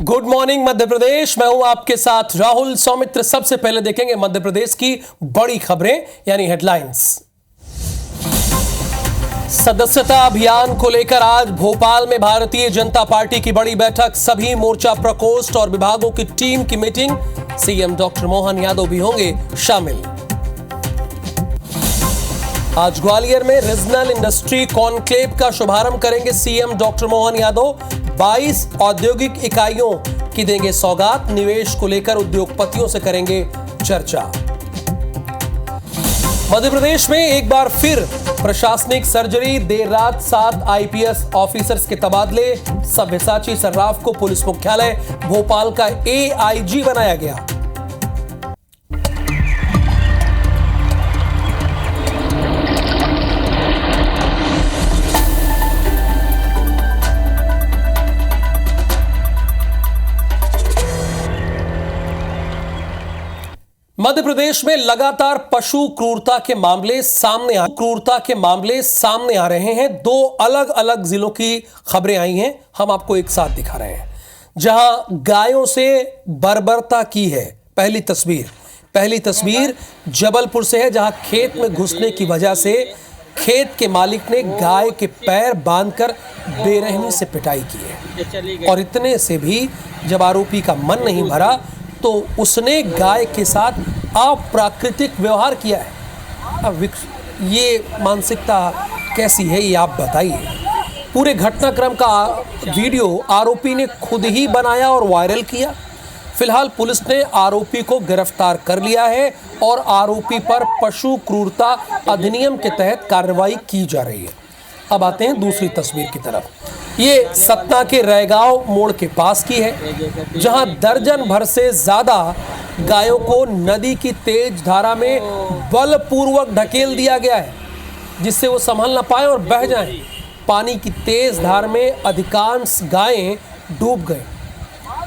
Good morning Madhya Pradesh. मैं हूं आपके साथ राहुल सौमित्र। सबसे पहले देखेंगे मध्य प्रदेश की बड़ी खबरें यानी हेडलाइंस। सदस्यता अभियान को लेकर आज भोपाल में भारतीय जनता पार्टी की बड़ी बैठक। सभी मोर्चा प्रकोष्ठ और विभागों की टीम की meeting. CM doctor Mohan Yadav भी होंगे शामिल। आज ग्वालियर में रीजनल इंडस्ट्री कॉन्क्लेव का शुभारंभ करेंगे सीएम डॉक्टर मोहन यादव। 22 औद्योगिक इकाइयों की देंगे सौगात। निवेश को लेकर उद्योगपतियों से करेंगे चर्चा। मध्य प्रदेश में एक बार फिर प्रशासनिक सर्जरी। देर रात 7 आईपीएस ऑफिसर्स के तबादले। सब्यसाची सर्राफ को पुलिस मुख्यालय भोपाल का एआईजी बनाया गया। मध्य प्रदेश में लगातार पशु क्रूरता के मामले सामने आ रहे हैं। 2 अलग अलग जिलों की खबरें आई हैं, हम आपको एक साथ दिखा रहे हैं। जहां गायों से बर्बरता की है। पहली तस्वीर जबलपुर से है, जहां खेत में घुसने की वजह से खेत के मालिक ने गाय के पैर बांधकर बेरहमी से पिटाई की है। और इतने से भी जब आरोपी का मन नहीं भरा तो उसने गाय के साथ अप्राकृतिक व्यवहार किया है। अब ये मानसिकता कैसी है, ये आप बताइए। पूरे घटनाक्रम का वीडियो आरोपी ने खुद ही बनाया और वायरल किया। फिलहाल पुलिस ने आरोपी को गिरफ्तार कर लिया है और आरोपी पर पशु क्रूरता अधिनियम के तहत कार्रवाई की जा रही है। अब आते हैं दूसरी तस्वीर की तरफ। ये सतना के रैगांव मोड़ के पास की है, जहां दर्जन भर से ज्यादा गायों को नदी की तेज धारा में बलपूर्वक ढकेल दिया गया है, जिससे वो संभल न पाए और बह जाएं। पानी की तेज धार में अधिकांश गायें डूब गए।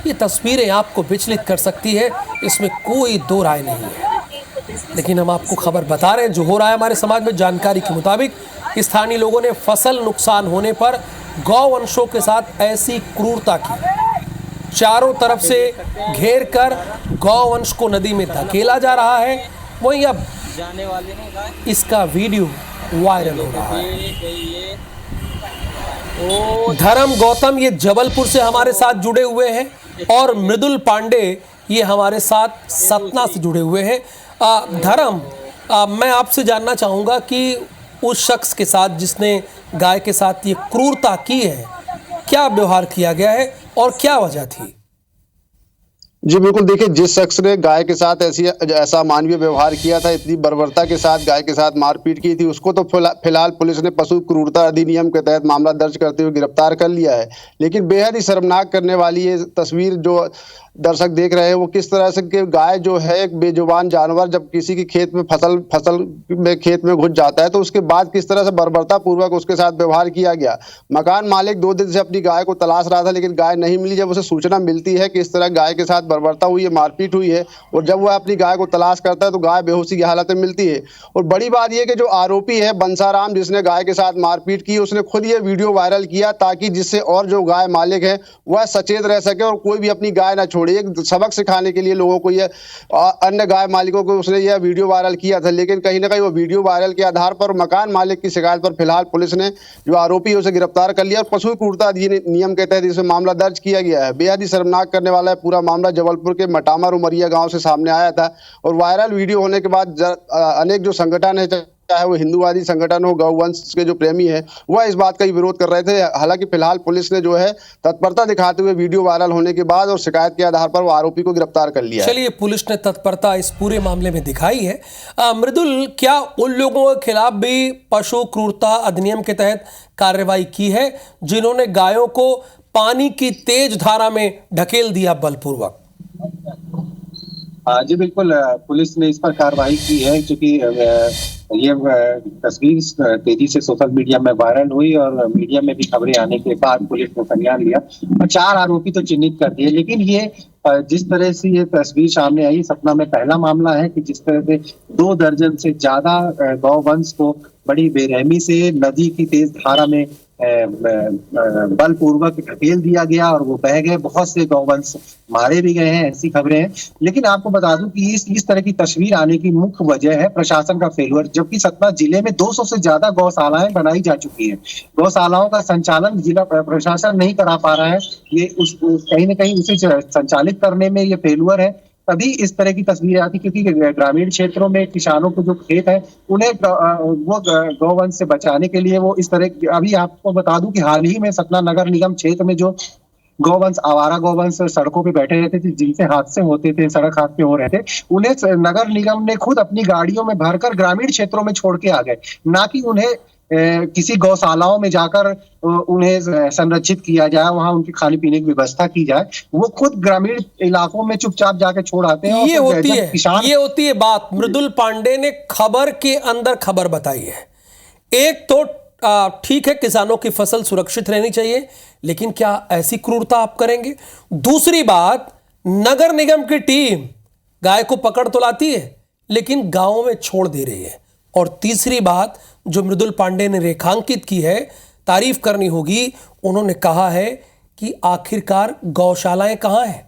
ये तस्वीरें आपको विचलित कर सकती है, इसमें कोई दो राय नहीं है। लेकिन हम आपको खबर बता रहे हैं जो हो रहा है हमारे समाज में। जानकारी के मुताबिक स्थानीय लोगों ने फसल नुकसान होने पर गौवंशों के साथ ऐसी क्रूरता की। चारों तरफ से घेर कर गौवंश को नदी में धकेला जा रहा है। वहीं अब इसका वीडियो वायरल हो रहा है। धर्म गौतम ये जबलपुर से हमारे साथ जुड़े हुए हैं और मृदुल पांडे ये हमारे साथ सतना से जुड़े हुए हैं। धर्म, मैं आपसे जानना चाहूँगा कि उस शख्स के साथ जिसने गाय के साथ ये क्रूरता की है, क्या व्यवहार किया गया है और क्या वजह थी? जी बिल्कुल, देखिए, जिस शख्स ने गाय के साथ ऐसा मानवीय व्यवहार किया था, इतनी बर्बरता के साथ गाय के साथ मारपीट की थी, उसको तो फिलहाल पुलिस ने पशु क्रूरता अधिनियम के तहत मामला दर्ज करते हुए गिरफ्तार कर लिया है। लेकिन बेहद ही शर्मनाक करने वाली ये तस्वीर जो दर्शक देख रहे हैं, वो किस तरह से कि गाय जो है एक बेजुबान जानवर, जब किसी की खेत में खेत में घुस जाता है तो उसके बाद किस तरह से बर्बरता पूर्वक उसके साथ व्यवहार किया गया। मकान मालिक 2 दिन से अपनी गाय को तलाश रहा था, लेकिन गाय नहीं मिली। जब उसे सूचना मिलती है कि इस तरह गाय के साथ बर्बरता हुई है, मारपीट हुई है, और जब वह अपनी गाय को तलाश करता है तो गाय बेहोशी की हालत में मिलती है। और बड़ी बात यह कि जो आरोपी है बंसाराम, जिसने गाय के साथ मारपीट की, उसने खुद ये वीडियो वायरल किया ताकि जिससे और जो गाय मालिक है वह सचेत रह सके और कोई भी अपनी गाय ना छोड़े। एक सबक सिखाने के लिए लोगों को, ये अन्य गाय मालिकों को उसने यह वीडियो वायरल किया था। लेकिन कहीं ना कहीं वो वीडियो वायरल के आधार पर मकान मालिक की शिकायत पर फिलहाल पुलिस ने जो आरोपी है उसे गिरफ्तार कर लिया और पशु क्रूरता अधिनियम के तहत इसमें मामला दर्ज किया गया है। बेहद ही शर्मनाक करने वाला है पूरा मामला। जबलपुर के मटामा उमरिया गांव से सामने आया था और वायरल वीडियो होने के बाद अनेक जो संगठन है, चाहे वो हिंदूवादी संगठन हो, गौवंश के जो प्रेमी है, वह इस बात का ही विरोध कर रहे थे। हालांकि फिलहाल पुलिस ने जो है तत्परता दिखाते हुए वीडियो वायरल होने के बाद और शिकायत के आधार पर वो आरोपी को गिरफ्तार कर लिया। चलिए, पुलिस ने तत्परता इस पूरे मामले में दिखाई है। मृदुल, क्या उन लोगों के खिलाफ भी पशु क्रूरता अधिनियम के तहत कार्रवाई की है जिन्होंने गायों को पानी की तेज धारा में ढकेल दिया बलपूर्वक? जी बिल्कुल, पुलिस ने इस पर कार्रवाई की है, क्योंकि ये तस्वीर तेजी से सोशल मीडिया में वायरल हुई और मीडिया में भी खबरें आने के बाद पुलिस ने संज्ञान लिया और 4 आरोपी तो चिन्हित कर दिए। लेकिन ये जिस तरह से ये तस्वीर सामने आई, सतना में पहला मामला है कि जिस तरह से 2 दर्जन से ज्यादा गौवंश को बड़ी बेरहमी से नदी की तेज धारा में बलपूर्वक ढकेल दिया गया और वो बह गए। बहुत से गौवंश मारे भी गए हैं, ऐसी खबरें हैं। लेकिन आपको बता दूं कि इस तरह की तस्वीर आने की मुख्य वजह है प्रशासन का फेलियर, जबकि सतना जिले में 200 से ज्यादा गौशालाएं बनाई जा चुकी हैं। गौशालाओं का संचालन जिला प्रशासन नहीं करा पा रहा है। ये कहीं ना कहीं उसे संचालित करने में ये फेलियर है, तभी इस तरह की तस्वीरें आती। क्योंकि ग्रामीण क्षेत्रों में किसानों को जो खेत है उन्हें वो गौवंश से बचाने के लिए वो इस तरह, अभी आपको बता दूं कि हाल ही में सतना नगर निगम क्षेत्र में जो गौवंश, आवारा गौवंश सड़कों पे बैठे रहते थे, जिनसे हादसे होते थे, सड़क हादसे हो रहे थे, उन्हें नगर निगम ने खुद अपनी गाड़ियों में भरकर ग्रामीण क्षेत्रों में छोड़ के आ गए, ना कि उन्हें किसी गौशालाओं में जाकर उन्हें संरक्षित किया जाए, वहां उनकी खाने पीने की व्यवस्था की जाए। वो खुद ग्रामीण इलाकों में चुपचाप जाके छोड़ आते हैं। ये होती है बात। मृदुल पांडे ने खबर के अंदर खबर बताई है। एक तो ठीक है, किसानों की फसल सुरक्षित रहनी चाहिए, लेकिन क्या ऐसी क्रूरता आप करेंगे? दूसरी बात, नगर निगम की टीम गाय को पकड़ तो लाती है, लेकिन गांवों में छोड़ दे रही है। और तीसरी बात जो मृदुल पांडे ने रेखांकित की है, तारीफ करनी होगी, उन्होंने कहा है कि आखिरकार गौशालाएं कहां हैं?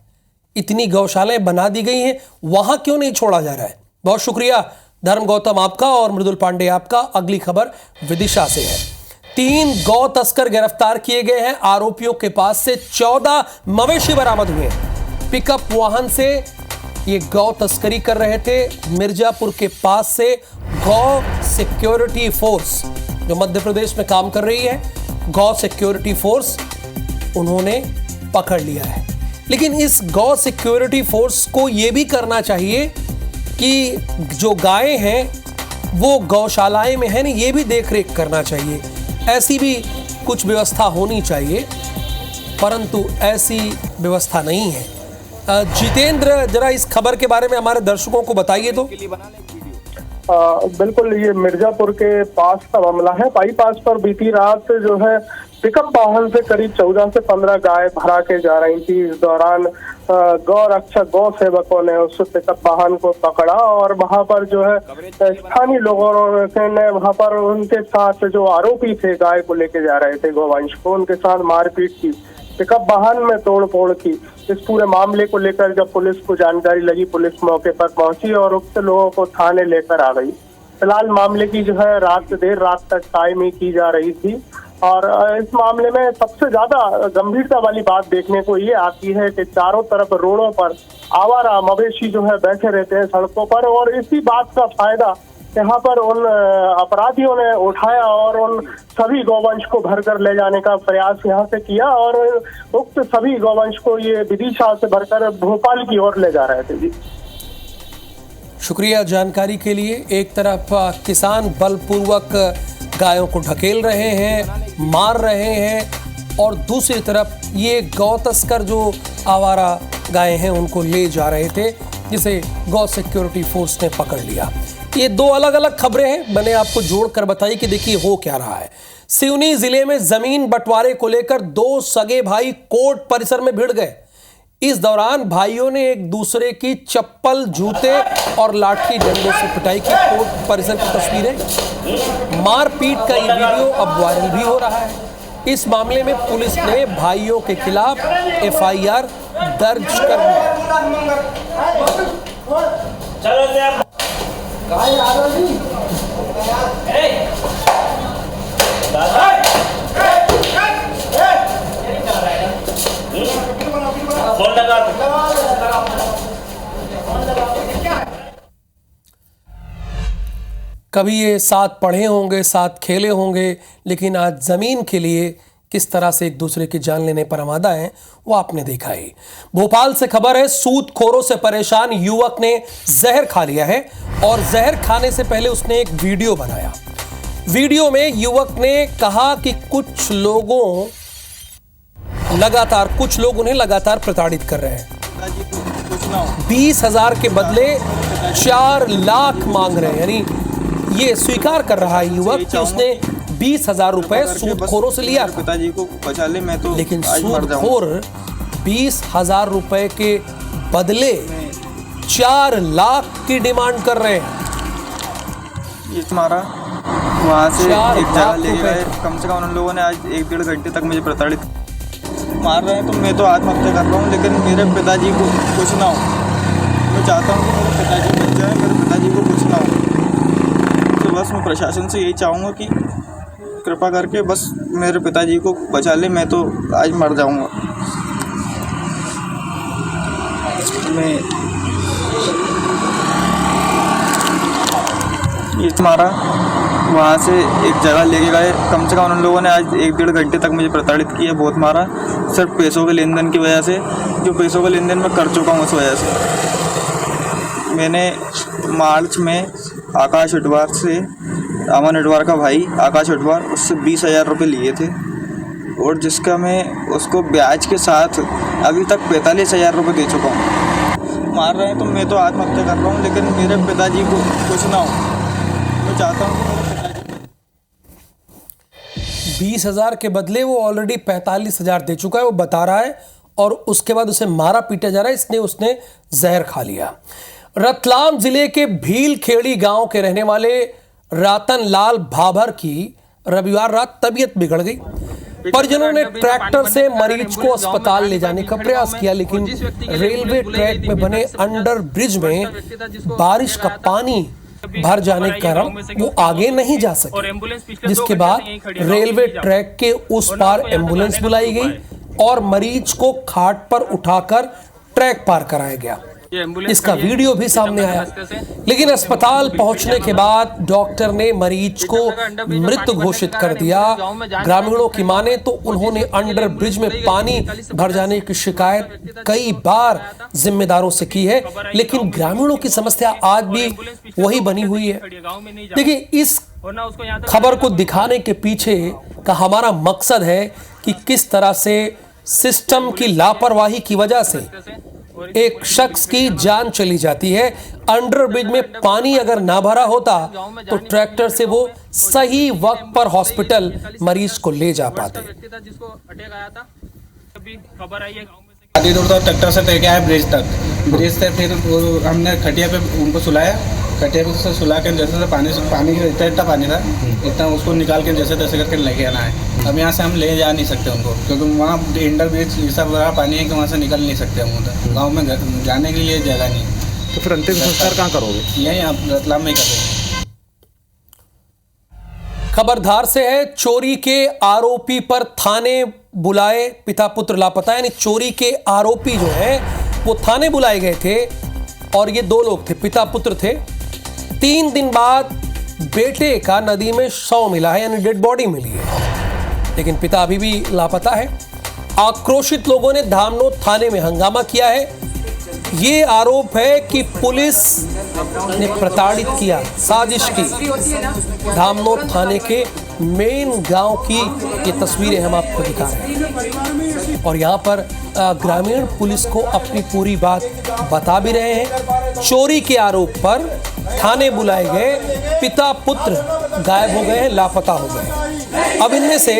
इतनी गौशालाएं बना दी गई हैं, वहां क्यों नहीं छोड़ा जा रहा है? बहुत शुक्रिया धर्म गौतम आपका और मृदुल पांडे आपका। अगली खबर विदिशा से है। 3 गौ तस्कर गिरफ्तार किए गए हैं। आरोपियों के पास से 14 मवेशी बरामद हुए हैं। पिकअप वाहन से ये गौ तस्करी कर रहे थे। मिर्जापुर के पास से गौ सिक्योरिटी फोर्स, जो मध्य प्रदेश में काम कर रही है, गौ सिक्योरिटी फोर्स उन्होंने पकड़ लिया है। लेकिन इस गौ सिक्योरिटी फोर्स को यह भी करना चाहिए कि जो गायें हैं वो गौशालाएं में है ना, ये भी देख रेख करना चाहिए। ऐसी भी कुछ व्यवस्था होनी चाहिए, परंतु ऐसी व्यवस्था नहीं है। जितेंद्र, जरा इस खबर के बारे में हमारे दर्शकों को बताइए तो। बिल्कुल, ये मिर्जापुर के पास का मामला है। बाईपास पर बीती रात जो है पिकअप वाहन से करीब 14 से 15 गाय भरा के जा रही थी। इस दौरान गौ रक्षक, गौ सेवकों ने उस पिकअप वाहन को पकड़ा और वहां पर जो है स्थानीय लोगों ने वहां पर उनके साथ जो आरोपी थे गाय को लेके जा रहे थे गौवंश को, उनके साथ मारपीट की, पिकअप वाहन में तोड़ फोड़ की। इस पूरे मामले को लेकर जब पुलिस को जानकारी लगी, पुलिस मौके पर पहुंची और उक्त लोगों को थाने लेकर आ गई। फिलहाल मामले की जो है देर रात तक टाइमिंग की जा रही थी। और इस मामले में सबसे ज्यादा गंभीरता वाली बात देखने को ये आती है कि चारों तरफ रोडों पर आवारा मवेशी जो है बैठे रहते हैं सड़कों पर, और इसी बात का फायदा यहाँ पर उन अपराधियों ने उठाया और उन सभी गौवंश को भरकर ले जाने का प्रयास यहाँ से किया और उक्त सभी गौवंश को ये विदिशा से भरकर भोपाल की ओर ले जा रहे थे। जी शुक्रिया जानकारी के लिए। एक तरफ किसान बलपूर्वक गायों को ढकेल रहे हैं, मार रहे हैं, और दूसरी तरफ ये गौ तस्कर जो आवारा गायें हैं उनको ले जा रहे थे, जिसे गौ सिक्योरिटी फोर्स ने पकड़ लिया। ये 2 अलग अलग खबरें हैं, मैंने आपको जोड़कर बताई कि देखिए हो क्या रहा है। सिवनी जिले में जमीन बंटवारे को लेकर 2 सगे भाई कोर्ट परिसर में भिड़ गए। इस दौरान भाइयों ने एक दूसरे की चप्पल, जूते और लाठी डंडों से पिटाई की। कोर्ट परिसर की तस्वीरें, मारपीट का ये वीडियो अब वायरल भी हो रहा है। इस मामले में पुलिस ने भाइयों के खिलाफ FIR दर्ज कर ली। कभी ये साथ पढ़े होंगे, साथ खेले होंगे, लेकिन आज जमीन के लिए किस तरह से एक दूसरे की जान लेने पर आमादा हैं वो आपने देखा ही। भोपाल से खबर है, सूदखोरों से परेशान युवक ने जहर खा लिया है और जहर खाने से पहले उसने एक वीडियो बनाया। वीडियो में युवक ने कहा कि कुछ लोग उन्हें लगातार प्रताड़ित कर रहे हैं। 20,000 के बदले 4 लाख मांग रहे हैं। यानी ये स्वीकार कर रहा है युवक कि उसने 20,000 रुपए सूदखोरों से लिया था। पिताजी को बचा ले, मैं तो लेकिन सूदखोर 20,000 रुपए के बदले 4 लाख की डिमांड कर रहे हैं। ये तुम्हारा वहाँ से चार एक जगह लाख लेके रुपए। गए। कम से कम उन लोगों ने आज 1-1.5 घंटे तक मुझे प्रताड़ित मार रहे हैं। तो मैं तो आत्महत्या कर रहा हूँ, लेकिन मेरे पिताजी को कुछ ना हो। मैं चाहता हूँ कि मेरे पिताजी बच जाए, मेरे पिताजी को कुछ ना हो। तो बस मैं प्रशासन से यही चाहूँगा कि कृपा करके बस मेरे पिताजी को बचा ले, मैं तो आज मर जाऊँगा। मैं ये मारा, वहाँ से एक जगह लेके गए। कम से कम उन लोगों ने आज 1-1.5 घंटे तक मुझे प्रताड़ित किया, बहुत मारा, सिर्फ पैसों के लेन देन की वजह से। जो पैसों का लेन देन मैं कर चुका हूँ, उस वजह से मैंने मार्च में आकाश अडवार से, अमन अडवार का भाई आकाश अडवार, उससे 20,000 रुपये लिए थे, और जिसका मैं उसको ब्याज के साथ अभी तक 45,000 रुपये दे चुका हूँ। मार रहे हैं तो मैं तो आत्महत्या कर रहा हूँ, लेकिन मेरे पिताजी को कुछ ना हो। मैं चाहता हूँ कि मेरे पिताजी 20,000 के बदले वो ऑलरेडी 45,000 दे चुका है, वो बता रहा है, और उसके बाद उसे मारा पीटा जा रहा है, इसने उसने जहर खा लिया। रतलाम जिले के भीलखेड़ी गांव के रहने वाले रातन लाल भाभर की रविवार रात तबीयत बिगड़ गई। परिजनों ने ट्रैक्टर से मरीज को अस्पताल ले जाने का प्रयास किया, लेकिन रेलवे ट्रैक में बने अंडर ब्रिज में बारिश का पानी भर जाने के कारण वो आगे नहीं जा सके, जिसके बाद रेलवे ट्रैक के उस पार एम्बुलेंस बुलाई गई और मरीज को खाट पर उठाकर ट्रैक पार कराया गया। इसका वीडियो भी सामने आया, लेकिन अस्पताल पहुंचने के बाद डॉक्टर ने मरीज को मृत घोषित कर दिया। ग्रामीणों की माने तो उन्होंने अंडर ब्रिज में पानी भर जाने की शिकायत कई बार जिम्मेदारों से की है, लेकिन ग्रामीणों की समस्या आज भी वही बनी हुई है। देखिए, इस खबर को दिखाने के पीछे का हमारा मकसद है कि किस तरह से सिस्टम की लापरवाही की वजह से एक शख्स की जान चली जाती है। अंडर ब्रिज में पानी अगर ना भरा होता तो ट्रैक्टर से वो सही वक्त पर हॉस्पिटल मरीज को ले जा पाते। आधी दूर तक ट्रैक्टर से लेके आए ब्रिज तक, ब्रिज से फिर हमने खटिया पे उनको सुलाया, खटिया पे से सुला के जैसे पानी इतना पानी था, इतना उसको निकाल के जैसे तैसे करके लेके आना है। अब यहाँ से हम ले जा नहीं सकते उनको, क्योंकि वहाँ अंडर ब्रिज ऐसा बड़ा पानी है कि वहाँ से निकल नहीं सकते हम उधर। गाँव में जाने के लिए जगह नहीं। तो फिर अंतिम संस्कार कहाँ करोगे? यहीं आप रतलाम में ही करेंगे। खबरधार से है, चोरी के आरोपी पर थाने बुलाए पिता पुत्र लापता। यानी चोरी के आरोपी जो है वो थाने बुलाए गए थे, और ये दो लोग थे, पिता पुत्र थे। 3 दिन बाद बेटे का नदी में शव मिला है, यानी डेड बॉडी मिली है, लेकिन पिता अभी भी लापता है। आक्रोशित लोगों ने धामनोद थाने में हंगामा किया है। ये आरोप है कि पुलिस ने प्रताड़ित किया, साजिश की। धामनोद थाने के मेन गांव की ये तस्वीरें हम आपको दिखा रहे हैं, और यहाँ पर ग्रामीण पुलिस को अपनी पूरी बात बता भी रहे हैं। चोरी के आरोप पर थाने बुलाए गए पिता पुत्र गायब हो गए हैं, लापता हो गए। अब इनमें से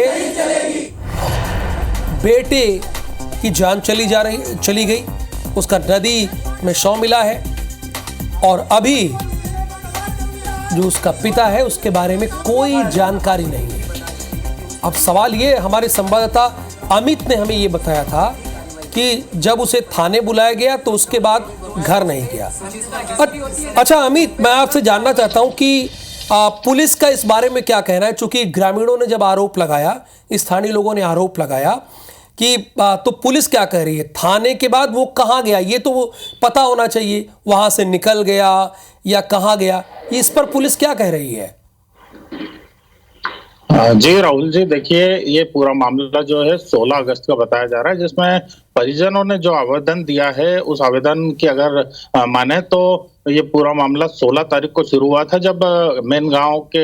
बेटे की जान चली गई, उसका नदी में शव मिला है, और अभी जो उसका पिता है उसके बारे में कोई जानकारी नहीं है। अब सवाल ये, हमारे संवाददाता अमित ने हमें ये बताया था कि जब उसे थाने बुलाया गया तो उसके बाद घर नहीं गया। अच्छा अमित, मैं आपसे जानना चाहता हूं कि पुलिस का इस बारे में क्या कहना है, चूंकि ग्रामीणों ने जब आरोप लगाया, स्थानीय लोगों ने आरोप लगाया कि तो पुलिस क्या कह रही है? थाने के बाद वो कहाँ गया, ये तो वो पता होना चाहिए, वहां से निकल गया या कहाँ गया, इस पर पुलिस क्या कह रही है? जी राहुल जी, देखिए ये पूरा मामला जो है 16 अगस्त का बताया जा रहा है, जिसमें परिजनों ने जो आवेदन दिया है उस आवेदन की अगर माने तो ये पूरा मामला 16 तारीख को शुरू हुआ था, जब मेन गांव के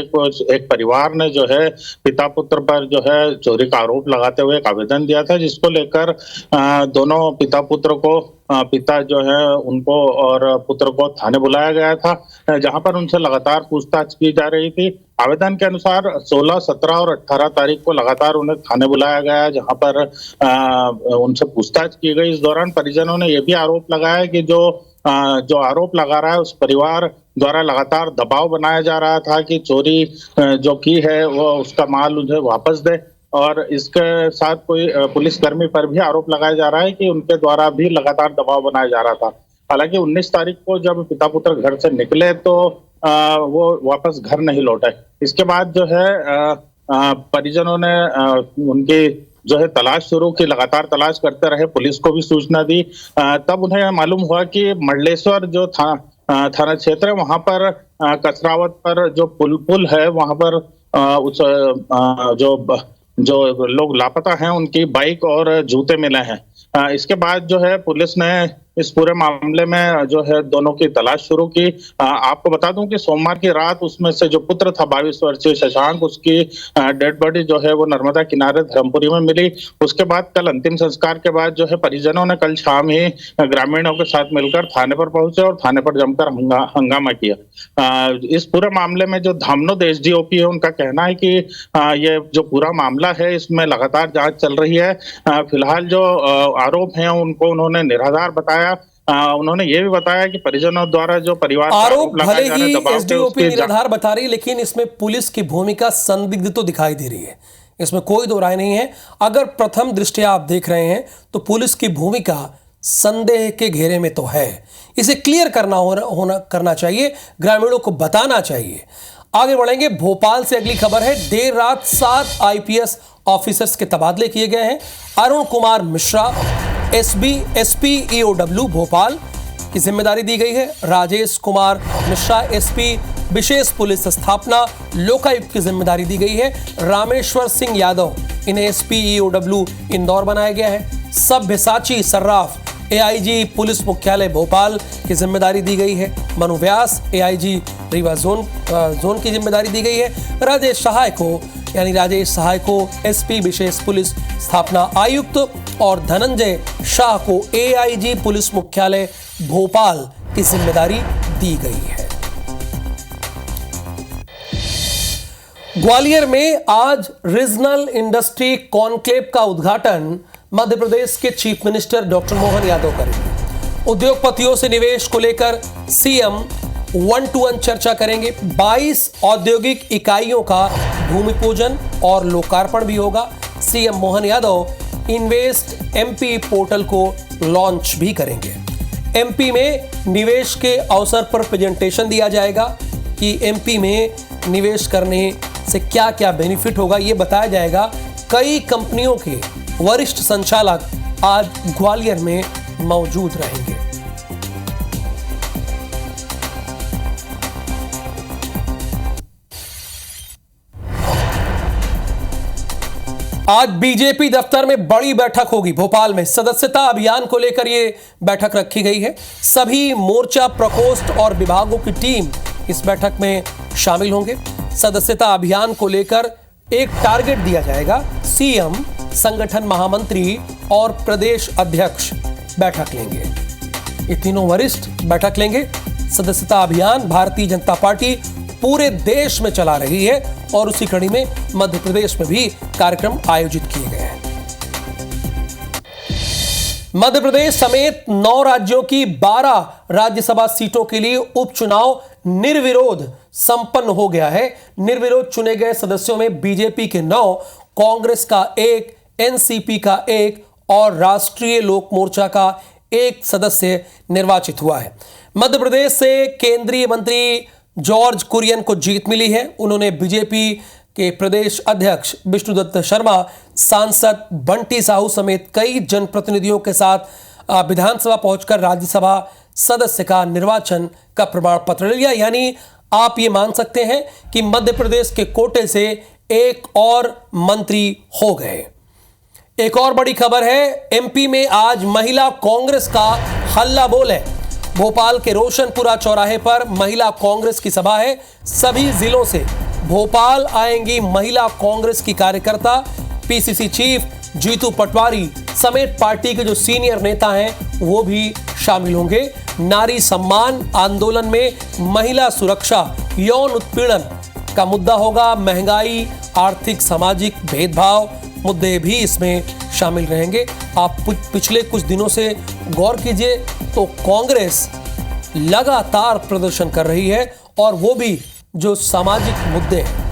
एक परिवार ने जो है पिता पुत्र पर जो है चोरी का आरोप लगाते हुए एक आवेदन दिया था, जिसको लेकर दोनों पिता पुत्र को, पिता जो है उनको और पुत्र को थाने बुलाया गया था, जहां पर उनसे लगातार पूछताछ की जा रही थी। आवेदन के अनुसार 16, 17 और 18 तारीख को लगातार उन्हें थाने बुलाया गया, जहां पर उनसे पूछताछ की गई। इस दौरान परिजनों ने यह भी आरोप लगाया कि जो आरोप लगा रहा है उस परिवार द्वारा लगातार दबाव बनाया जा रहा था कि चोरी जो की है वो उसका माल उन्हें वापस दे, और इसके साथ कोई पुलिसकर्मी पर भी आरोप लगाया जा रहा है कि उनके द्वारा भी लगातार दबाव बनाया जा रहा था। हालांकि 19 तारीख को जब पिता पुत्र घर से निकले तो वो वापस घर नहीं लौटे। इसके बाद जो है परिजनों ने उनकी जो है तलाश शुरू की, लगातार तलाश करते रहे, पुलिस को भी सूचना दी। तब उन्हें मालूम हुआ कि मंडलेश्वर जो थाना क्षेत्र है वहां पर कसरावत पर जो पुल है वहां पर उस जो लोग लापता हैं उनकी बाइक और जूते मिले हैं। इसके बाद जो है पुलिस ने इस पूरे मामले में जो है दोनों की तलाश शुरू की। आपको बता दूं कि सोमवार की रात उसमें से जो पुत्र था 22 वर्षीय शशांक, उसकी डेड बॉडी जो है वो नर्मदा किनारे धर्मपुरी में मिली। उसके बाद कल अंतिम संस्कार के बाद जो है परिजनों ने कल शाम ही ग्रामीणों के साथ मिलकर थाने पर पहुंचे और थाने पर जमकर हंगामा किया। इस पूरे मामले में जो धामनोद एसडीओपी है उनका कहना है कि ये जो पूरा मामला है इसमें लगातार जांच चल रही है। फिलहाल जो आरोप हैं उनको उन्होंने निराधार बताया। उन्होंने ये भी बताया कि परिजनों द्वारा जो परिवार आरोप भले ही एसडीओपी निराधार बता रही है, लेकिन इसमें पुलिस की भूमिका संदिग्ध तो दिखाई दे रही है, इसमें कोई दो राय नहीं है। अगर प्रथम दृष्टया आप देख रहे हैं तो पुलिस की भूमिका संदेह के घेरे में तो है। इसे क्लियर करना चाहिए, ग्रामीणों को बताना चाहिए। आगे बढ़ेंगे, भोपाल से अगली खबर है। देर रात 7 आईपीएस ऑफिसर्स के तबादले किए गए हैं। अरुण कुमार मिश्रा एसपी ईओडब्ल्यू भोपाल की जिम्मेदारी दी गई है। राजेश कुमार मिश्रा एसपी विशेष पुलिस स्थापना लोकायुक्त की जिम्मेदारी दी गई है। रामेश्वर सिंह यादव इन्हें एसपी ईओडब्ल्यू इंदौर बनाया गया है। सभ्यसाची सर्राफ एआईजी पुलिस मुख्यालय भोपाल की जिम्मेदारी दी गई है। मनु व्यास एआईजी रीवा जोन की जिम्मेदारी दी गई है। राजेश सहाय को एसपी विशेष पुलिस स्थापना आयुक्त और धनंजय शाह को एआईजी पुलिस मुख्यालय भोपाल की जिम्मेदारी दी गई है। ग्वालियर में आज रीजनल इंडस्ट्री कॉन्क्लेव का उद्घाटन मध्य प्रदेश के chief minister doctor Mohan Yadav करेंगे। उद्योगपतियों से निवेश को लेकर सीएम 1-to-1 चर्चा करेंगे। 22 औद्योगिक इकाइयों का भूमि पूजन और लोकार्पण भी होगा। CM Mohan Yadav invest MP portal को लॉन्च भी करेंगे। एमपी में निवेश के अवसर पर प्रेजेंटेशन दिया जाएगा कि एमपी में निवेश करने से क्या क्या बेनिफिट होगा, ये बताया जाएगा। कई कंपनियों के वरिष्ठ संचालक आज ग्वालियर में मौजूद रहेंगे। आज बीजेपी दफ्तर में बड़ी बैठक होगी। भोपाल में सदस्यता अभियान को लेकर यह बैठक रखी गई है। सभी मोर्चा प्रकोष्ठ और विभागों की टीम इस बैठक में शामिल होंगे। सदस्यता अभियान को लेकर एक टारगेट दिया जाएगा। सीएम, संगठन महामंत्री और प्रदेश अध्यक्ष बैठक लेंगे। ये तीनों वरिष्ठ बैठक लेंगे। सदस्यता अभियान भारतीय जनता पार्टी पूरे देश में चला रही है और उसी कड़ी में मध्य प्रदेश में भी कार्यक्रम आयोजित किए गए हैं। मध्य प्रदेश समेत 9 राज्यों की 12 राज्यसभा सीटों के लिए उपचुनाव निर्विरोध संपन्न हो गया है। निर्विरोध चुने गए सदस्यों में बीजेपी के 9, कांग्रेस का 1, एनसीपी का 1 और राष्ट्रीय लोक मोर्चा का 1 सदस्य निर्वाचित हुआ है। मध्य प्रदेश से केंद्रीय मंत्री जॉर्ज कुरियन को जीत मिली है। उन्होंने बीजेपी के प्रदेश अध्यक्ष विष्णुदत्त शर्मा, सांसद बंटी साहू समेत कई जनप्रतिनिधियों के साथ विधानसभा पहुंचकर राज्यसभा सदस्य का निर्वाचन का प्रमाण पत्र लिया। यानी आप ये मान सकते हैं कि मध्य प्रदेश के कोटे से एक और मंत्री हो गए। एक और बड़ी खबर है, एमपी में आज महिला कांग्रेस का हल्ला बोल है। भोपाल के रोशनपुरा चौराहे पर महिला कांग्रेस की सभा है। सभी जिलों से भोपाल आएंगी महिला कांग्रेस की कार्यकर्ता। पीसीसी चीफ जीतू पटवारी समेत पार्टी के जो सीनियर नेता हैं वो भी शामिल होंगे। नारी सम्मान आंदोलन में महिला सुरक्षा, यौन उत्पीड़न का मुद्दा होगा। महंगाई, आर्थिक सामाजिक भेदभाव मुद्दे भी इसमें शामिल रहेंगे। आप पिछले कुछ दिनों से गौर कीजिए तो कांग्रेस लगातार प्रदर्शन कर रही है, और वो भी जो सामाजिक मुद्दे हैं।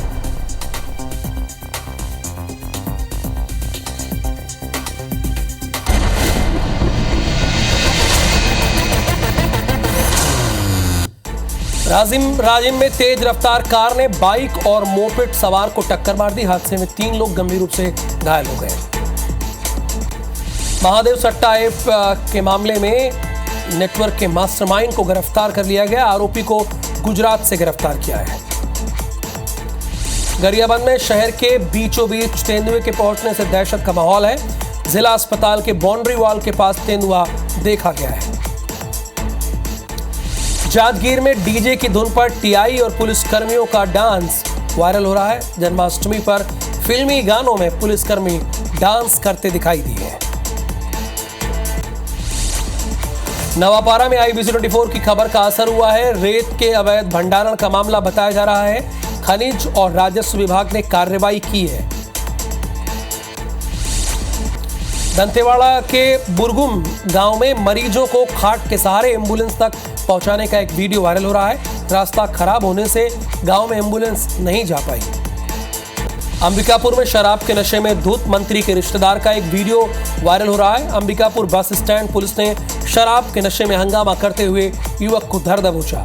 राजिम में तेज रफ्तार कार ने बाइक और मोपेड सवार को टक्कर मार दी। हादसे में 3 लोग गंभीर रूप से घायल हो गए। महादेव सट्टा ऐप के मामले में नेटवर्क के मास्टरमाइंड को गिरफ्तार कर लिया गया। आरोपी को गुजरात से गिरफ्तार किया है। गरियाबंद में शहर के बीचों बीच तेंदुए के पहुंचने से दहशत का माहौल है। जिला अस्पताल के बाउंड्री वॉल के पास तेंदुआ देखा गया है। जादगीर में डीजे की धुन पर टीआई और पुलिस कर्मियों का डांस वायरल हो रहा है। जन्माष्टमी पर फिल्मी गानों में पुलिसकर्मी डांस करते दिखाई दिए हैं। नवापारा में IBC24 की खबर का असर हुआ है। रेत के अवैध भंडारण का मामला बताया जा रहा है। खनिज और राजस्व विभाग ने कार्रवाई की है। दंतेवाड़ा के बुरगुम गांव में मरीजों को खाट के सहारे एम्बुलेंस तक पहुंचाने का एक वीडियो वायरल हो रहा है। रास्ता खराब होने से गांव में एम्बुलेंस नहीं जा पाई। अंबिकापुर में शराब के नशे में धुत मंत्री के रिश्तेदार का एक वीडियो वायरल हो रहा है। अंबिकापुर बस स्टैंड पुलिस ने शराब के नशे में हंगामा करते हुए युवक को धर दबोचा।